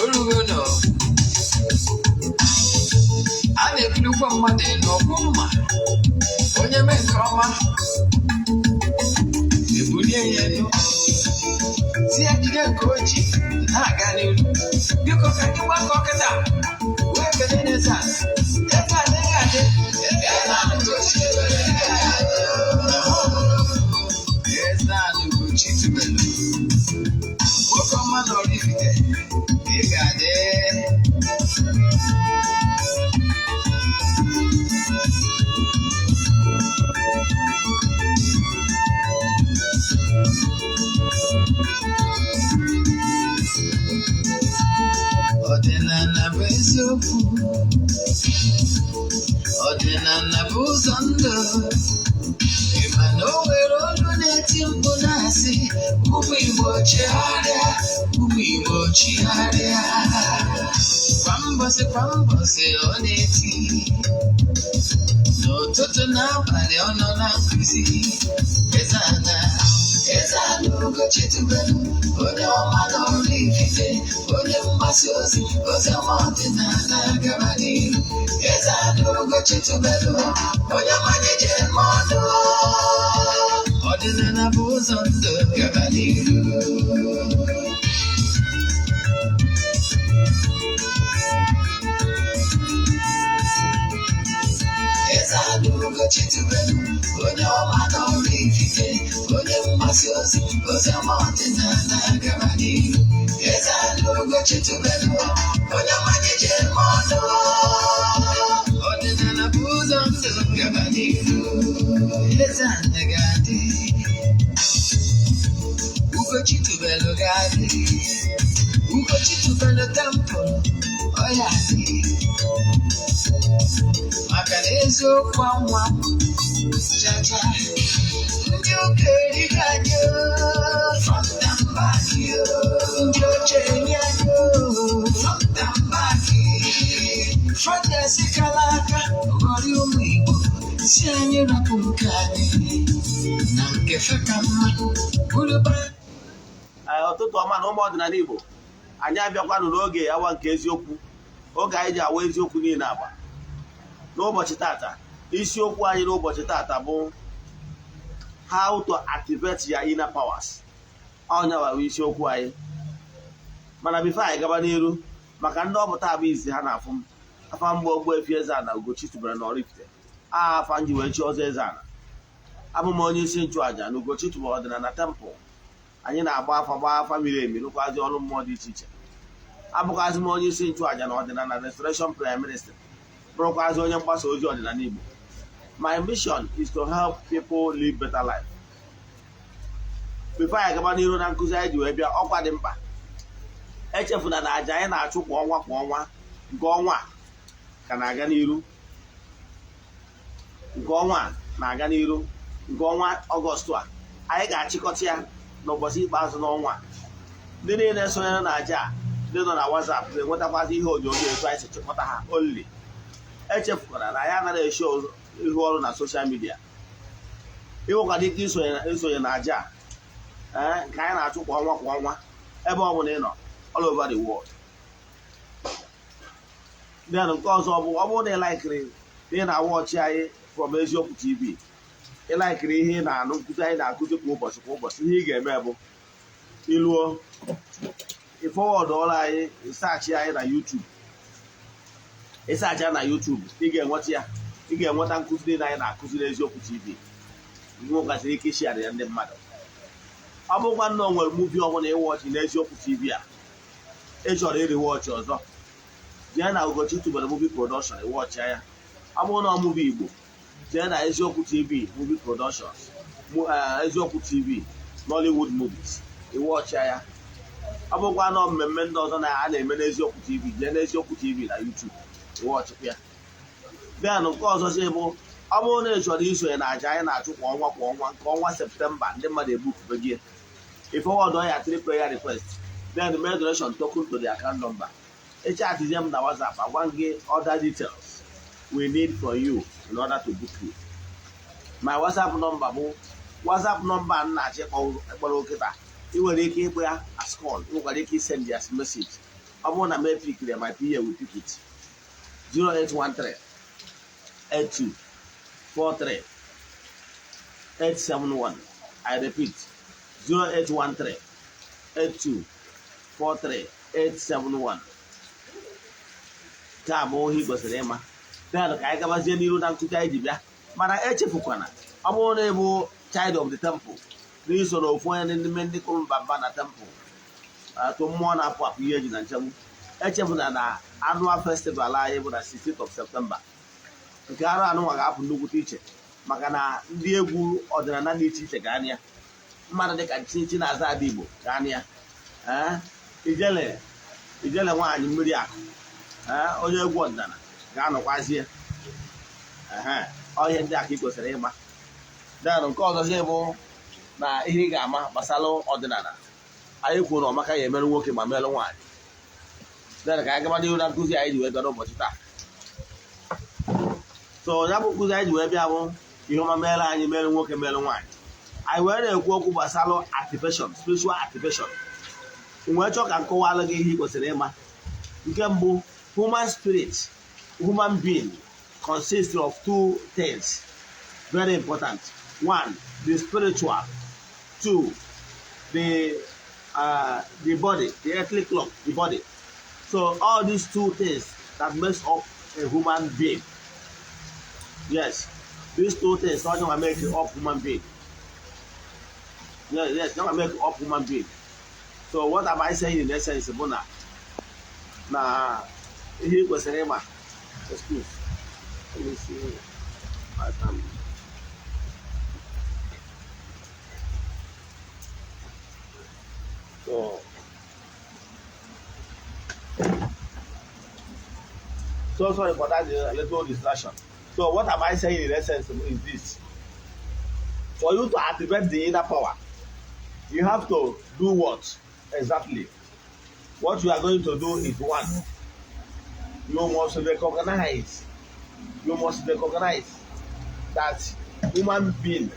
Urugono. I never knew from my day no woman. When you make come, you put in. See, I didn't coach it. I got it. You can find you one cock down. Where can it is? That's why they got it. Yes, now Ugochi tubelu. Walk on my oraifite. They got it. Ordinana bezoku, ordinana buzando. Imano werodo neti mbonasi, ugochi area. Kwambose oneti. No toto na pale ono na kuzi. Eze-Ana Ugochi tubelu, onye ọma na oraifite, onye mgbasa ozi, ozi ọma ọdịnala gaba n'ihu. Eze-Ana Ugochi tubelu, onye ọma na-eje mmadụ. Ọdịnala bụ ụzọ ndụ gaba n'ihu. Eze-Ana Ugochi tubelu, onye ọma na oraifite, onye mgbasa ozi, ozi ọma ọdịnala gaba n'ihu. Eze-Ana Ugochi tubelu, onye ọma na-eje mmadụ. Ọdịnala bụ ụzọ ndụ gaba n'ihu. Eze-Ana ga-adị, Ugochi tubelu ga-adị, Ugochi tubelu temple, ọ ya adị. Maka na eziokwu anwa jaja ndị okenye ga-adị from the back ndị okenye adị from the back from the sikala aka ghọrị ụmụ Igbo si anyị rapụ nke anyị na nke feka mma bụrụba. Ụtụtụ ọma na ụmụ ọdịnala Igbo, anyị abịakwanụ n'oge awa nke eziokwu, oge anyị ji awa eziokwu niile agba. N'ụbọchị tata, isiokwu anyị n'ụbọchị tata bụ how to activate your inner powers. Ọnya bụ isiokwu anyị. Mana bifo anyị gaba n'iru, maka ndị ọpụta bụ izi ha na-afụ m, afa mgbe Ogbuefi Eze-Ana Ugochi tubelu na oraifite. Afa nji wee chi ọzọ Eze-Ana. Abụ m onye isi nchụaja na Ugochi tubelu ọdịnala temple. Anyị na-agba afa miri emi rụkwazi ọrụ mmụọ dị iche iche. Abụkwazi m onye isi nchụaja na ọdịnala restoration prime minister. Bụrụkwazi onye mgbasa ozi ọdịnala Igbo. My mission is to help people live better life. Before anyị gaba n'iru na nkụzi anyị ji wee bịa, ọkwa dị mkpa. Echefuna na aja anyị na-achụ kwa ọnwa nke ọnwa ka na-aga n'iru. Nke ọnwa na-aga n'iru. Nke ọnwa Ọgọstụ a anyị ga-achịkọta ya n'ụbọchị ikpeazụ n'ọnwa. Ndị niile sonyere na aja a, ndị nọ na WhatsApp na-enwetakwazi ihe onyonyo etu anyị si chịkọta ha only. Echefukwara na ya anaghị eshi ihu ọrụ na soshal midia. Ịnwekwara ike isonye na aja nke anyị na-achụ kwa ọnwa ebe ọ bụla ị nọ all over the world. Then nke ọzọ ọ bụrụ na ị laikiri ihe na-awọchi anyị from Eziokwu TV, ị laikiri ihe na-anụ nkụzi anyị na-akụzi kwa ụbọchị, ihe ị ga-eme bụ iluo ịfọwọdụ ọrụ anyị, ịsaachị anyị na YouTube. Ịsacha na YouTube, ị ga-enweta nkụzi niile anyị na-akụzi n'Eziokwu TV. Nwekwaziri ike ishare ya ndị mmadụ. Ọ bụkwa na o nwere muvi ọbụla ịwọchị n'Eziokwu TV a, ị chọrọ iriwọchị ọzọ, jee na Ugochi tubelu movie production ịwọchị ya. Ọ bụrụ na ọ muvi Igbo, jee na Eziokwu TV movie productions, Eziokwu TV Nollywood movies ịwọchị ya. Ọ bụkwa na mmemme ndị ọzọ a na-eme n'Eziokwu TV, jee na Eziokwu TV na YouTube ịwọchịkwa ya. Bịa nke ọzọ si bụ, ọ bụrụ na ị chọrọ isonye na aja anyị na-achụ kwa ọnwa nke ọnwa Septemba, ndị mmadụ ebupụbe gị, ịfọwọdụ ya 3 prayer request, then make donation token to the account number. Echatizie m na WhatsApp, agwa gị other details we need from you in order to book you. My WhatsApp number bụ WhatsApp number m na-achị kpọrọ okịta ị nwere ike ịkpọ ya as call, ị nwekwara ike send ya as message. Ọ bụrụ na m epikiri ya, my PA will pick it. 0813 82 43 871. I repeat, 0813 82 43 871. Nke a bụ ihe ị kwesịrị ịma. Then ka anyị gabazie n'iru na nkụzi anyị ji bịa. Mana echefukwana, ọ bụrụ na ị bụ child of the temple, n'isoro ofu onye n'ime ndị kụrụ mba na temple, atụ mmụọ na-apụ apụ ihe eji na nchegbu. Echefuna na annual festival anyị bụ na 16th of September. Nke arụ anụnwa ga-apụ nnukwute iche maka na ndị egwu ọdịnala dị iche iche ga-anị ya. Mmadụ dịka Chichi na Aza Ada Igbo ga-anị ya. Ijele nwaanyị mmiri akụ, onye egwu ọdịnala ga-anọkwazie. Ọhịa ndị aka ị kwesịrị ịma. Then nke ọzọzie bụ na ihe ị ga-ama gbasara ọdịnala. Anyị kwuru na ọmaka ya emerụ nwoke ma merụ nwaanyị. Then ka anyị gaba n'ihu na nkụzi anyị ji wee bịa n'ụbọchị taa. So ya bụ nkụzi anyị ji wee bịa bụ ihe ọma merụ anyị merụ nwoke merụ nwaanyị. Anyị wee na-ekwu okwu gbasara activation, spiritual activation. Wee chọọ ka nkọwalụ gị ihe ị kwesịrị ịma. Nke mbụ, human spirit, human being consists of two things. Very important. One, the spiritual. Two, the body, the earthly clock, the body. So all these two things that makes up a human being. Yes, these two things not gonna make up human being. Yes, not gonna make up human being. So what am I saying in essence, Bona? Na here was a excuse. Let me see. So sorry for that little distraction. So what am I saying in essence is this? For you to activate the inner power, you have to do what exactly? What you are going to do is one. You must recognize that human being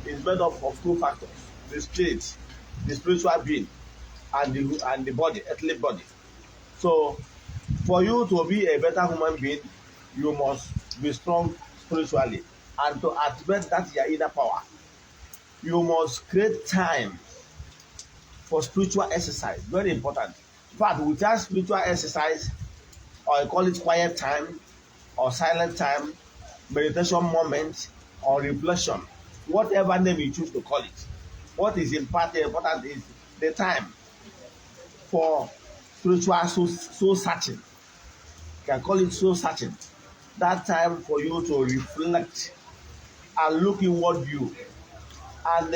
is made up of two factors: the spirit, the spiritual being, and the body, earthly body. So for you to be a better human being, you must be strong spiritually. And to activate that your inner power, you must create time for spiritual exercise. Very important. In fact, without spiritual exercise, or I call it quiet time, or silent time, meditation moment, or reflection, whatever name you choose to call it, what is important is the time for spiritual soul searching. You can call it soul searching. That time for you to reflect and look inward you and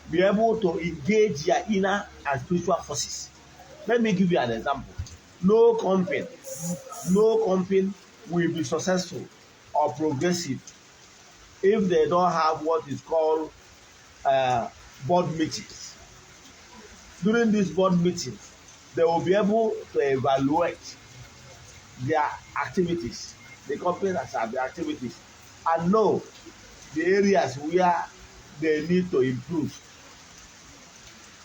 be able to engage your inner and spiritual forces. Let me give you an example. No company will be successful or progressive if they don't have what is called board meetings. During these board meetings, they will be able to evaluate their activities, the company that have the activities, and know the areas where they need to improve.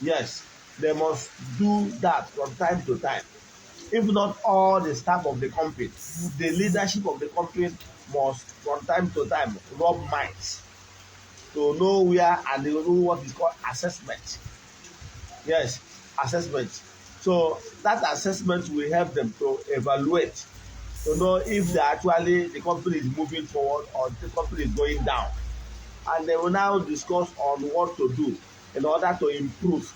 Yes, they must do that from time to time. If not all the staff of the company, the leadership of the company must from time to time rub minds to know where and they know what is called assessment. Yes, assessment. So that assessment will help them to evaluate, to know if the company is moving forward or the company is going down. And they will now discuss on what to do in order to improve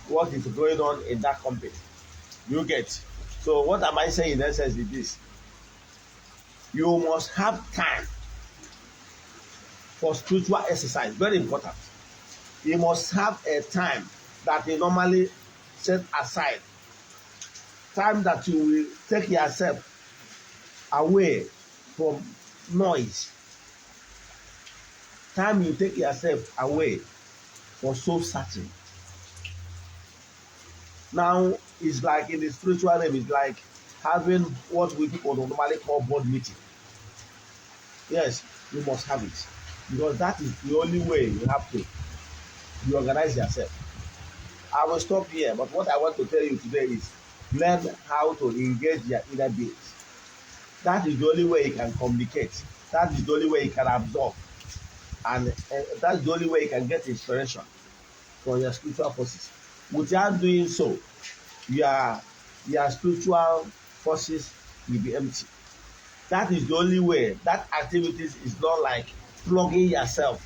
what is going on in that company. You get? So what am I saying in essence is this? You must have time for spiritual exercise. Very important. You must have a time that you normally set aside. Time that you will take yourself away from noise. Time you take yourself away for soul searching. Now, it's like in the spiritual realm, it's like having what we people normally call board meeting. Yes, you must have it. Because that is the only way you have to You organize yourself. I will stop here, but what I want to tell you today is learn how to engage your inner beings. That is the only way you can communicate. That is the only way you can absorb. And that's the only way you can get inspiration from your spiritual forces. Without doing so, your spiritual forces will be empty. That is the only way. That activities is not like plugging yourself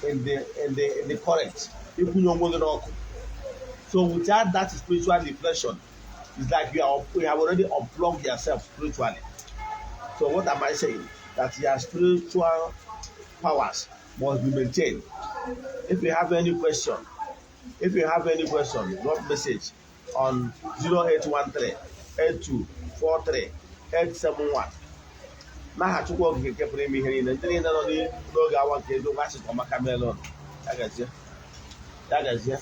in the current. So without that spiritual reflection, it's like you have already unplugged yourself spiritually. So what am I saying? That your spiritual powers must be maintained. If you have any question, drop message on 0813-8243-871. N'aha Chukwu Okike nke pụrụ ime ihe niile, ndị niile nọ n'oge awa nke eziokwu asị ka ọmaka meela ọnụ. Ya gazie.